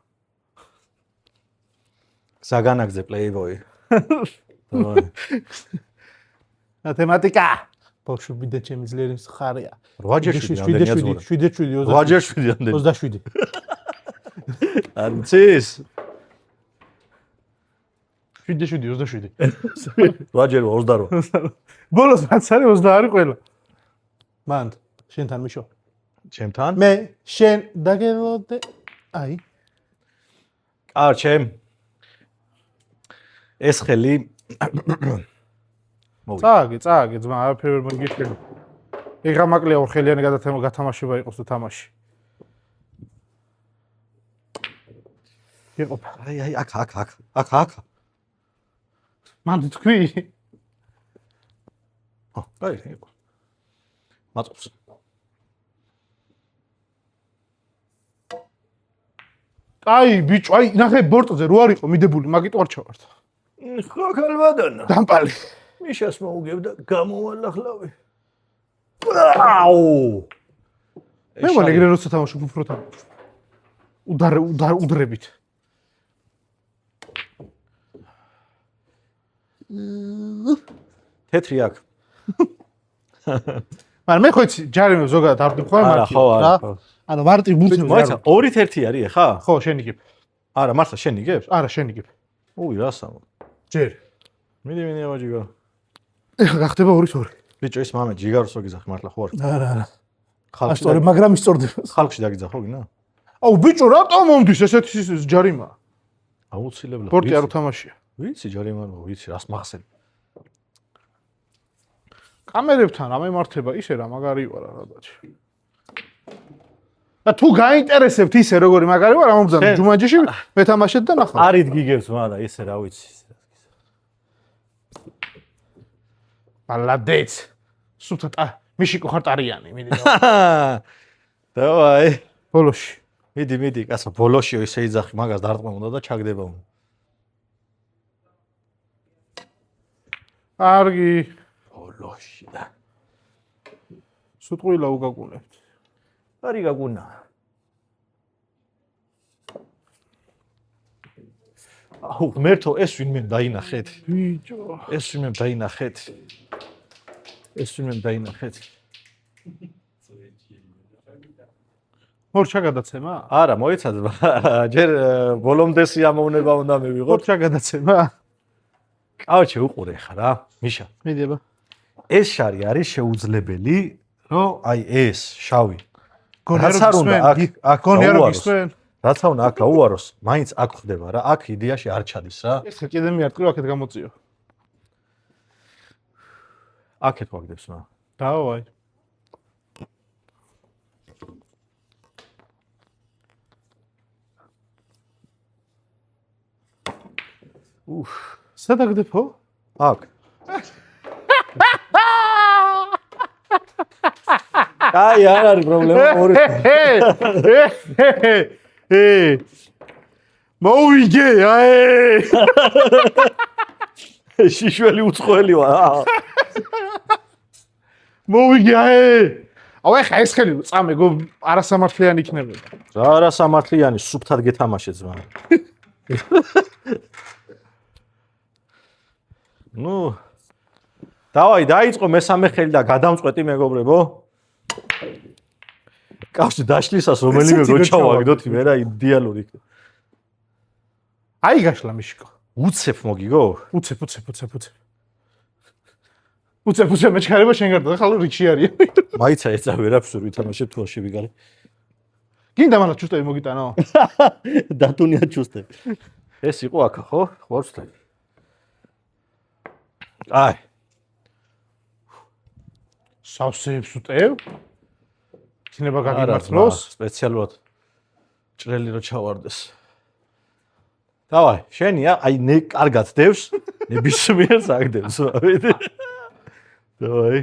საგანაგზე პლეიბოი. მათემატიკა. ბავშვები და ჩემი ძლიერის ხარია. 8-7 ამდენი 7-7 27. ანცის 7-7 27. 8-28. ბოლოს რაც არის 20 არის ყველა. მანდ შენთან მიშო. ჩემთან? მე შენ დაგევოდე. აი. კარჩემ. ეს ხელი წააგე ძმა, არაფერი ვერ მოგიშლები. იღა მაკლია ორხელიანი გათამაშება იყოს თუ თამაში. იყოფა. აი, აქ. მანდ თქვი? აი, იყო. მაწობს. აი, ბიჭო, აი, ნახე ბორტზე რო არ იყო მიდებული, მაგით არ ჩავართ. ხო, ქალბატონო. დამპალი. მიშას მოუგებდა გამოვალახლავი. აუ! მე მგონი ეგრე როცა თამაშობ უფრო თამაშობ. უდრებით. თეთრი აქ. მაგრამ მე ხო იცი, ჯარიმ ზოგადად არ ვდიხარ მარტივ. არა, ხო. ანუ მარტივ ბუთზე მოიცა 2-1 არის ხა? ხო, შენ იგებ. არა, მართლა შენ იგებ? არა, შენ იგებ. უი, რა სამო. ჯერ. მიდი ავაჯიგო. ეხლა გახდება 2-2. ბიჭო, ის მამე ჯიგარსოგიზახ მართლა ხო არ? არა. ხალხში ასწორი, მაგრამ ისწორდება. ხალხში დაგიძახო გინა? აუ, ბიჭო, რატომ მომდის ესეთი ჯარიმა? აუცილებლად. ბორტი არ უთამაშია. ვიცი ჯარიმა, ვიცი, რას მახსენ. კამერებთან რა მემართება ისე რა მაგარი ვარ რაბაჭი. და თუ გაინტერესებთ ისე როგორი მაგარი ვარ, ამბობ ჯუმანჯიში მეთამაშეთ და ნახავ. არით გიგებს მადა ისე რა ვიცი. მალადეც. სულთა მიშიკო ხარ ტარიანი, მიდი. დავაი. ბოლოში. მიდი, კაცო, ბოლოშიო ისე იძახი, მაგას დარტყმა უნდა და ჩაგდება უნდა. კარგი. ბოლოში და. სუტყვილა უგაგუნებთ. არი გაგუნა. აუ, მერთო ეს ვინმე დაინახეთ. ბიჭო. ეს ვინმე დაინახეთ. მორჩა გადაცემა? არა, მოიცადე. ჯერ ბოლომდესი ამოვნება უნდა მივიღოთ. მორჩა გადაცემა? კაუჩი უყურე ხა რა, მიშა. მიდიება. ეს შარი არის შეუძლებელი, რომ აი ეს შავი. გონიარო გისმენ? რაცა უნდა აქ აუაროს, მაინც აქ ხდება რა, აქ იდეაში არ ჩადის რა. ეს კიდე მიარტყი რომ აქეთ გამოწიო. აქეთ ვაგდებს მა. დავაი. სადაგდებო? აქ. აი, არ არის პრობლემა, ორი. მოვიგე, აი. შიშველი უცხოელი ვარ. მოვიგე, აი. აუ ეხა ეს ხელი წამე გო არასამართლიანი იქნებოდა. რა არასამართლიანი, სუფთად გეთამაშე ძმა. ნუ დავაი, დაიწყო მესამე ხელი და გადამწყვეტი მეგობრებო. კავშირი დაშლისას რომელიმე როჩავაგდოთ მე რა იდეალური. აი გაშლა მიშიკო. უცებ მოგიგო? უცებ. უცებ მეჩქარება შენ გარდა ხალხი რიჩი არის. მაიცა ეცა ვერაფერს ვითამაშებ თუ არ შევიგარე. გინდა მანლა ჩუსტები მოგიტანო? დატუნია ჩუსტები. ეს იყო აქ ხო? ხوارცლები. აი. სავსეებს უტევ? იქნება გაგიმართლოს? სპეციალურად ჭრელი რო ჩავარდეს. დავაი, შენია, აი ნე კარგად დევს, ნებისმიერს აგდებს, ვიდე. დავაი.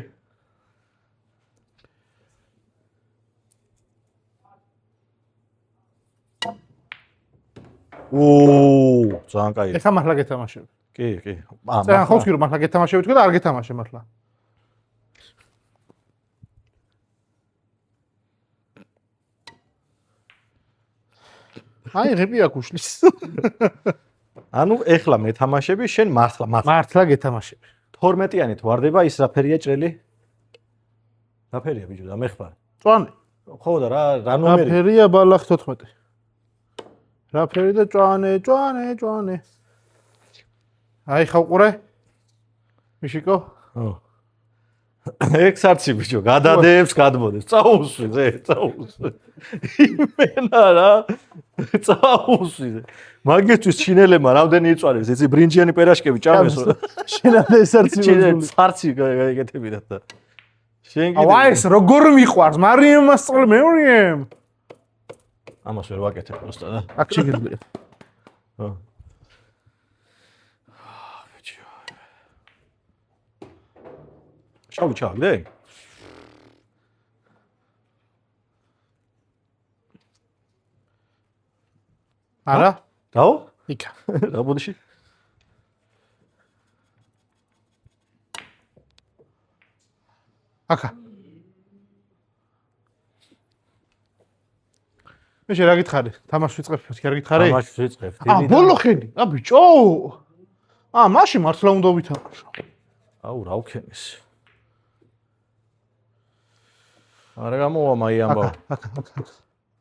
ძალიან კაი. ეხა მართლა გეთამაშებ. კი. ძალიან ხოსკი რომ მართლა გეთამაშებ თქო და არ გეთამაშე მართლა. აი ღები აქ უშლის. ანუ ეხლა მეთამაშები, შენ მართლა გეთამაშები. 12-იანით ვარდება ის რაფერია ჭრელი? რაფერია ბიჭო, დამეხმარე. წვანე. ხო და რა ნომერი? რაფერია ბალახ 14. რაფერი და წვანე. აი ხა უყურე? მიშიკო? ხო. ეგ სარცი ბიჭო, გადადებს, გადმოდეს. წაუსვი ზე, წაუსვი. იმენა რა. წაუსვი ზე. მაგისთვის ჩინელებმა რამდენი იწვარეს, იცი ბრინჯიანი პერაშკები ჭამეს რა. შენამდე ეს არც ჩინელი სარცი გაიგეთებინათ და. შენ კიდე აი ეს როგორ მიყვარს მარიამ მასწავლე მეურიემ. ამას ვერ ვაკეთებ უბრალოდ და. აქ შეგიძლია. ხო. შავი ჩავიდე? არა? დაო? იქა. რა ბოდიში? აკა. მე შე რა გითხარი? თამაში ვიწყებ, რა გითხარი? თამაში ვიწყებ. ბოლო ხედი. ბიჭო. მაშინ მართლა უნდა ვითამაშო. აუ, რა უქენეს. არა გამოვა მაი ამბავ. აკა.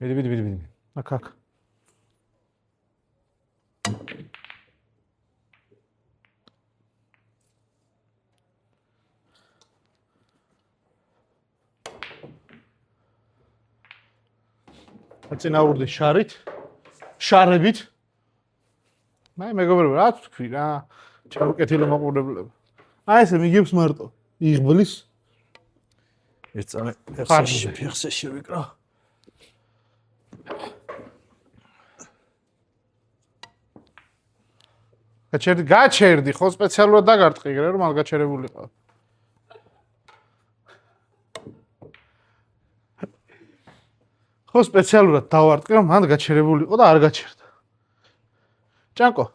მიდი. აკა. აწინაურდი შარებით. მეგობრებო, რა თქვი რა. ჩავკეთილო მაყურებლები. ესე მიგებს მარტო. იღბლის. ეცამე ხარში. ფეხსეში ვიკრა. გაჩერდი, ხო სპეციალურად დაგარტყიგრე რომ არ გაჩერებულიყო. ხო სპეციალურად დავარტყი რომ მან გაჩერებულიყო და არ გაჩერდა. ჭანკო.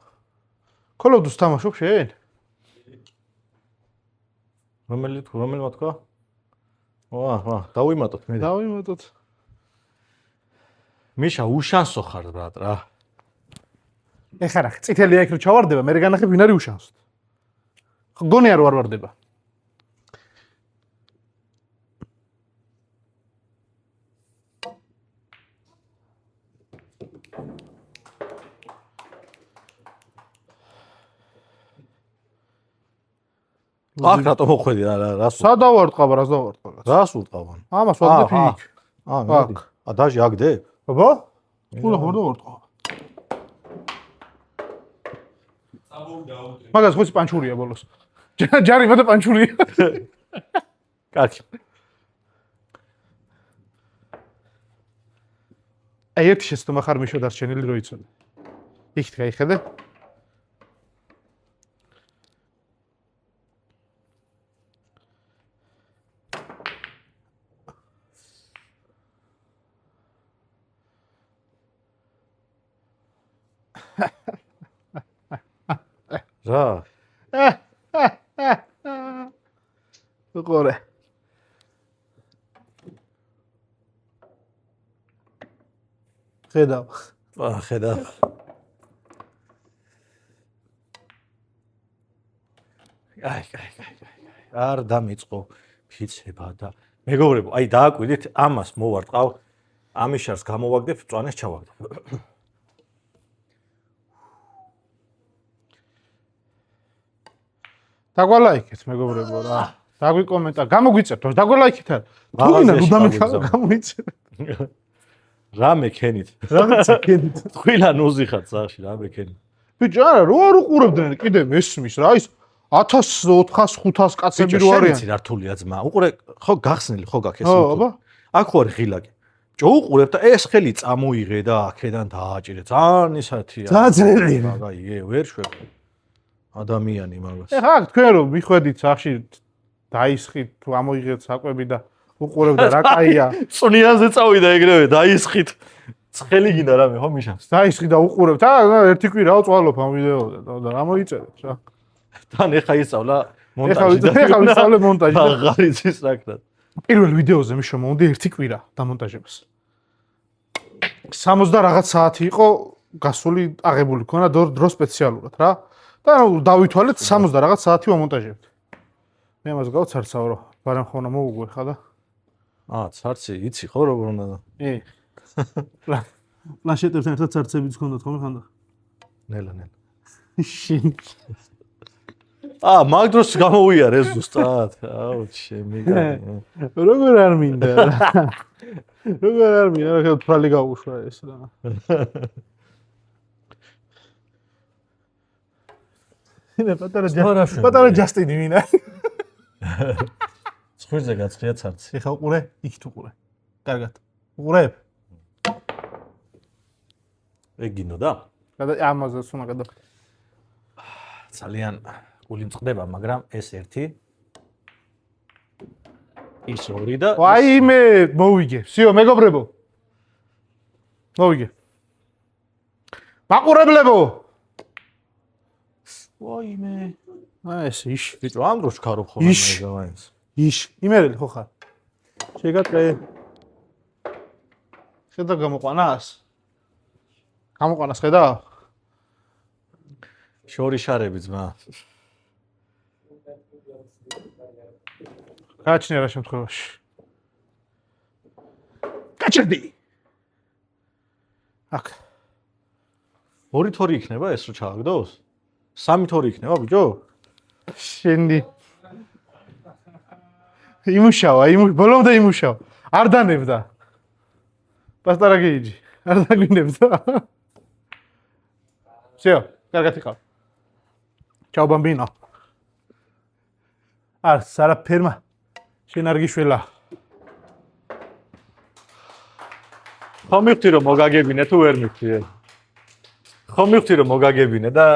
კოლოდუს თამაშობ შენ? რომელი თქვა? ვა, დავიმატოთ მე. დავიმატოთ. მიშა უშანსო ხარ ბრატ რა. ეხლა რა, წითელი აქ რო ჩავარდება, მე განახებ ვინ არის უშანსო. ხო გონია რომ არ ვარდება. აქ რატო მოხვედი რას სადავარტყავ, რას დავარტყავ? რას ურტყავან? ამას ვაგდებ იქ. მედი. დაჟე აგდე? აბა? უნდა დავარტყავ. მაგას ხოცი პანჩურია ბოლოს. ჯარიმა და პანჩურია. კარგი. ერთი შეცდომა ხარ მიშო დარჩენილი რო იცოდე. იქით გაიხედე? რა? ყორე. ხედავ. ხედავ. აი. არ დამიწყო ფიცება და მეგობრებო, აი დააკვირდით, ამას მოვარტყავ. ამის შარს გამოვაგდებ, წვანეს ჩავაგდებ. დაგვალაიქეთ მეგობრებო რა. დაგვიკომენტა, გამოგვიწერთ, დაგვალაიქეთ არა. თუ გინდა ნუ დამეკავა გამოიწერეთ. რა მექენით? რაღაცა კენით. თქვილა ნუზი ხარ წახში რა მექენით. ბიჭო არა, რო არ უყურებდნენ კიდე მესმის რა ის 1400-500 კაცები რო არიან. შენ რართულია ძმა. უყურე, ხო გახსნილი ხო გაქვს ეს ხო, YouTube. აბა. აქ ვარ ღილაკი. ბიჭო უყურებ და ეს ხელი წამოიღე და აქედან დააჭირე. ძალიან ისათია. ძალიან ძლიერია. მაგაი, ვერ შვებ. ადამიანი მაგას. ეხა აქ თქვენ რომ მიხვედით სახში დაისხით თუ ამოიღეთ საკვები და უყურებთ რა კაია. წვნიანზე წავიდა ეგრევე დაისხით. ცხელი გინდა რამე ხო მიშა? დაისხი და უყურებთ. ერთი კვირაო წვალობ ამ ვიდეოზე და რა მოიწერეთ რა. თან ეხა ისწავლა მონტაჟი. ეხა ვისწავლე მონტაჟი. აღარიცის საკრად. პირველ ვიდეოზე მიშო მომდი ერთი კვირა დამონტაჟებას. 60 რაღაც საათი იყო გასული აღებული ქონა დრო სპეციალურად რა. და დავითვალეთ 60 რაღაც საათი ვამონტაჟებთ. მე ამას გავცარცავ რომ ბარემ ხონა მოუგვე ხა და ცარცი იცი ხო როგორ უნდა და პლანშეტებთან ერთად ცარცებიც ჰქონდათ ხოლმე ხანდა ნელა შინ მაგ დროს გამოუიარე ზუსტად. აუ, შემიგანი. როგორ არ მინდა რა. როგორ არ მინდა რა თვალი გაუშვა ეს რა. ინა პატარა ჯასტინი მინა. ცხვირზე გაცხია ცარცი. ეხა უყურე, იქ თუ უყურე. კარგად. უყურებ? ეგინო და? ამაზე სუნა გადა. ძალიან გული მწყდება, მაგრამ ეს ერთი ის ორი და ვაიმე, მოვიგე. всё, მეგობრებო. მოვიგე. მაყურებლებო. ვაიმე. ეს ის. ბიჭო, ამ დროს ხარო ხოლმე მაგავაინს. ის. იმერელი ხო ხარ? შეგატყე. შედა გამოყვანას? გამოყვანას ხედა? შორიშარები ძმა. გააჩნია რა შემთხვევაში. გაჩერდი. აქ. ორი თორი იქნება ეს რო ჩააგდოს? სამი თორი იქნება ბიჭო? შენი. იმუშავა, ბოლომდე იმუშავა. არ დანებდა. პასტარაგეიჯი. არ დაგვინებდა. всё, კარგად იყავ. Ciao bambino. Sara ferma. შენ არ გიშველა. ხომ მივხვდი რომ მოგაგებინე თუ ვერ მივხვდი? ხომ მივხვდი რომ მოგაგებინე და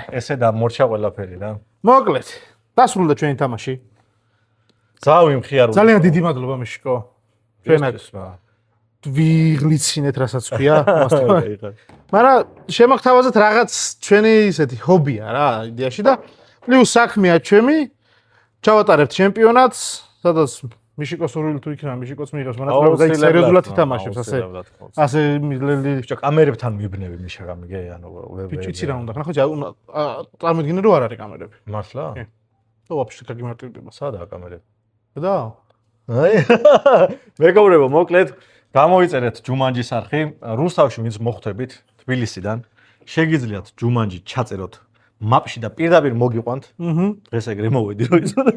ესე დამორჩა ყველაფერი რა. მოკლედ, დასრულდა ჩვენი თამაში. ზავი მხიარული. ძალიან დიდი მადლობა მიშკო. ჩვენაც ვიღლიცინეთ რასაც ქვია. მაგრამ შემოგთავაზეთ რაღაც ჩვენი ისეთი ჰობია რა იდეაში და პლუს საქმეა ჩვენი. ჩავატარებთ ჩემპიონატს, სადაც მიშიკოს სურვილი თუ იქნება მიშიკოს მიიღებს, მაგრამ და სერიოზულად ითამაშებს ასე ბიჭო კამერებთან მიბნები მიშა გამიგე ანუ ბიჭი რა უნდა ხნა ხო წარმოიდგინე რომ არ არის კამერები. მართლა? და ვაფშე გაგიმარტივდება. სადაა კამერები? და აი მეგობრებო მოკლედ გამოიწერეთ ჯუმანჯის არხი რუსთავში ვინც მოხვდებით თბილისიდან შეგიძლიათ ჯუმანჯი ჩაწეროთ მაპში და პირდაპირ მოგიყვანთ დღეს ეგრე მოვედი რომ იცოდე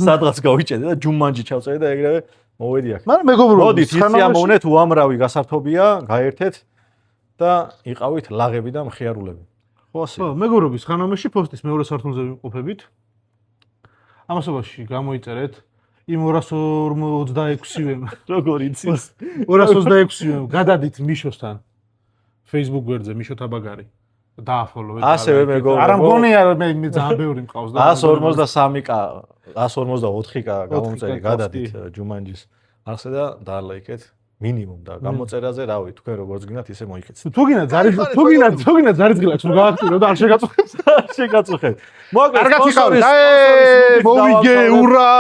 სადღაც გავიჭედე და ჯუმანჯი ჩავწერე და ეგრევე მოვედი აქ მაგრამ მეგობრებო მოდით იციამოვნეთ უამრავი გასართობია გაერთეთ და იყავით ლაღები და მხიარულები ხო ასე ხო მეგობრობის ხანომეში პოსტის მეორე სართულზე ვიმყოფებით ამასობაში გამოიწერეთ იმ 226-ვემ როგორ იცის 226-ვემ გადადით მიშოსთან Facebook გვერდზე მიშო თაბაგარი დააფოლოვეთ ასევე მეგობრებო არ მგონია მე ძალიან ბევრი მყავს და 153k 124k გამომწერი გადადით ჯუმანჯის არხზე და დაალაიქეთ მინიმუმ და გამოწერაზე რავი თქვენ როგორც გინდათ ისე მოიქეცეთ თუ გინდათ ზარიძგილაკს რომ გაახტირო და არ შეგაწუხეთ შეგაწუხეთ მოკლედ კარგად იყავით მოვიგე ურა